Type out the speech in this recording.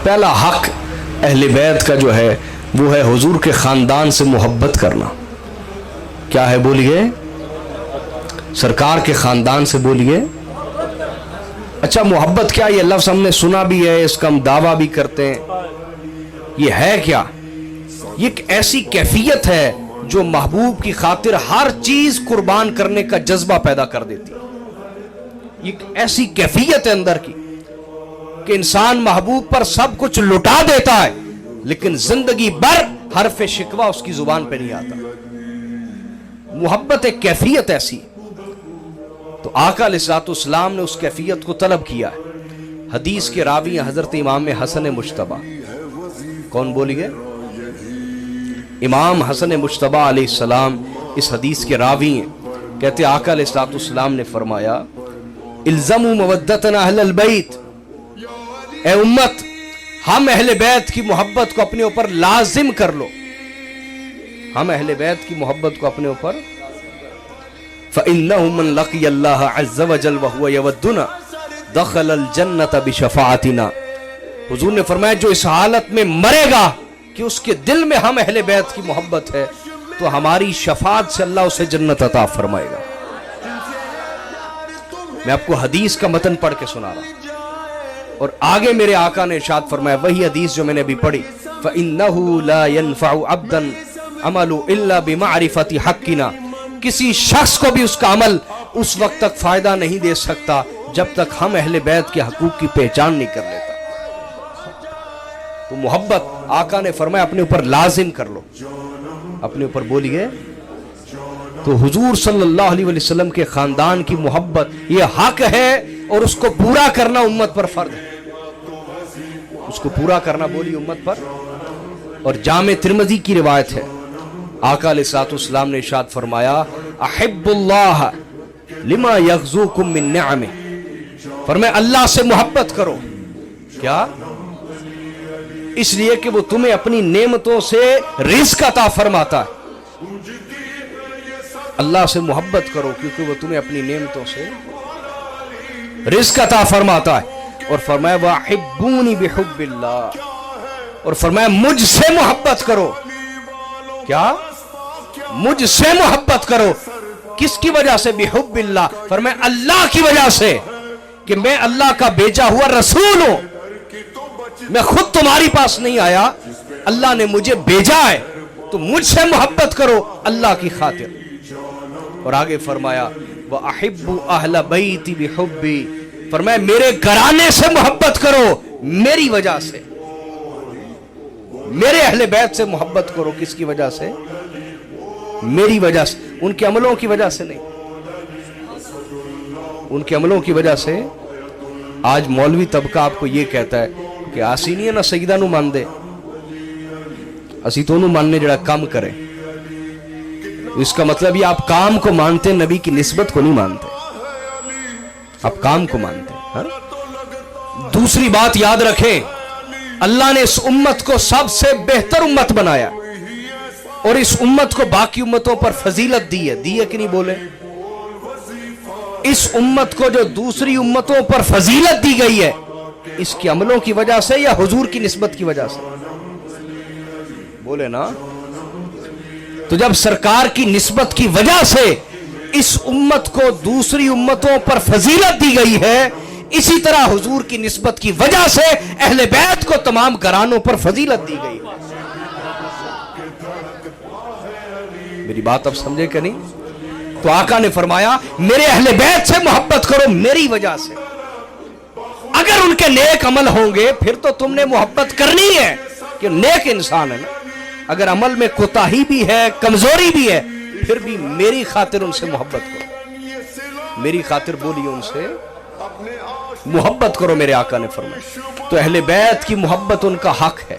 پہلا حق اہل بیت کا جو ہے وہ ہے حضور کے خاندان سے محبت کرنا. کیا ہے بولیے؟ سرکار کے خاندان سے بولیے. اچھا محبت کیا؟ یہ لفظ ہم نے سنا بھی ہے، اس کا ہم دعویٰ بھی کرتے ہیں. یہ ہے کیا؟ یہ ایک ایسی کیفیت ہے جو محبوب کی خاطر ہر چیز قربان کرنے کا جذبہ پیدا کر دیتی ہے. یہ ایک ایسی کیفیت ہے اندر کی کہ انسان محبوب پر سب کچھ لٹا دیتا ہے لیکن زندگی بھر حرف شکوہ اس کی زبان پہ نہیں آتا. محبت ایک کیفیت ایسی. تو آقا علیہ الصلوۃ والسلام نے اس کیفیت کو طلب کیا ہے. حدیث کے راوی ہیں حضرت امام حسن مجتبی. کون بولیے؟ امام حسن مجتبی علیہ السلام اس حدیث کے راوی ہیں. کہتے آقا علیہ الصلوۃ والسلام نے فرمایا الزموا مودتنا اہل البیت. اے امت، ہم اہل بیت کی محبت کو اپنے اوپر لازم کر لو. ہم اہل بیت کی محبت کو اپنے اوپر. فَإِنَّهُ مَنْ لَقِيَ اللَّهَ عَزَّ وَجَلَّ وَهُوَ يَوَدُّنَا دَخَلَ الْجَنَّةَ بِشَفَاعَتِنَا. حضور نے فرمایا جو اس حالت میں مرے گا کہ اس کے دل میں ہم اہل بیت کی محبت ہے تو ہماری شفاعت سے اللہ اسے جنت عطا فرمائے گا. میں آپ کو حدیث کا متن پڑھ کے سنا رہا ہوں اور آگے میرے آقا نے ارشاد فرمایا وہی حدیث جو میں نے ابھی پڑھی. فَإِنَّهُ لَا يَنْفَعُ عَبْدًا عَمَلُ إِلَّا بِمَعْرِفَةِ حَقِّنَا. کسی شخص کو بھی اس کا عمل اس وقت تک فائدہ نہیں دے سکتا جب تک ہم اہل بیت کے حقوق کی پہچان نہیں کر لیتا. تو محبت آقا نے فرمایا اپنے اوپر لازم کر لو. اپنے اوپر بولیے. تو حضور صلی اللہ علیہ وسلم کے خاندان کی محبت یہ حق ہے اور اس کو پورا کرنا امت پر فرض ہے. اس کو پورا کرنا بولی امت پر. اور جامع ترمذی کی روایت ہے آقا علیہ الصلوۃ والسلام نے ارشاد فرمایا احب اللہ لما یغزوکم من نعمہ. فرمایا اللہ سے محبت کرو. کیا؟ اس لیے کہ وہ تمہیں اپنی نعمتوں سے رزق عطا فرماتا ہے. اللہ سے محبت کرو کیونکہ وہ تمہیں اپنی نعمتوں سے رزق عطا فرماتا ہے. اور فرمایا وَأَحِبُّونِي بِحُبِّ اللَّهِ. اور فرمایا مجھ سے محبت کرو. کیا؟ مجھ سے محبت کرو. کس کی وجہ سے؟ بحب اللہ. فرمایا اللہ کی وجہ سے کہ میں اللہ کا بھیجا ہوا رسول ہوں. میں خود تمہاری پاس نہیں آیا، اللہ نے مجھے بھیجا ہے. تو مجھ سے محبت کرو اللہ کی خاطر. اور آگے فرمایا وَأَحِبُّ أَهْلَ بَيْتِ بِحُبِّي. فرمایا میرے گھرانے سے محبت کرو میری وجہ سے. میرے اہل بیت سے محبت کرو. کس کی وجہ سے؟ میری وجہ سے. ان کے عملوں کی وجہ سے نہیں. ان کے عملوں کی وجہ سے. آج مولوی طبقہ آپ کو یہ کہتا ہے کہ آسی نہیں ہے نا سیدہ نو مان دے، اسی تو انہوں ماننے جڑا کام کرے. اس کا مطلب یہ آپ کام کو مانتے، نبی کی نسبت کو نہیں مانتے. آپ کام کو مانتے ہیں. دوسری بات یاد رکھیں، اللہ نے اس امت کو سب سے بہتر امت بنایا اور اس امت کو باقی امتوں پر فضیلت دی ہے. دی ہے کہ نہیں بولے؟ اس امت کو جو دوسری امتوں پر فضیلت دی گئی ہے اس کے عملوں کی وجہ سے یا حضور کی نسبت کی وجہ سے؟ بولے نا. تو جب سرکار کی نسبت کی وجہ سے اس امت کو دوسری امتوں پر فضیلت دی گئی ہے، اسی طرح حضور کی نسبت کی وجہ سے اہل بیت کو تمام گھرانوں پر فضیلت دی گئی. میری بات اب سمجھے کہ نہیں؟ تو آقا نے فرمایا میرے اہل بیت سے محبت کرو میری وجہ سے. اگر ان کے نیک عمل ہوں گے پھر تو تم نے محبت کرنی ہے کہ نیک انسان ہے نا. اگر عمل میں کوتاہی بھی ہے، کمزوری بھی ہے، پھر بھی میری خاطر ان سے محبت کرو. میری خاطر بولیے ان سے محبت کرو. میرے آقا نے فرمایا. تو اہل بیت کی محبت ان کا حق ہے.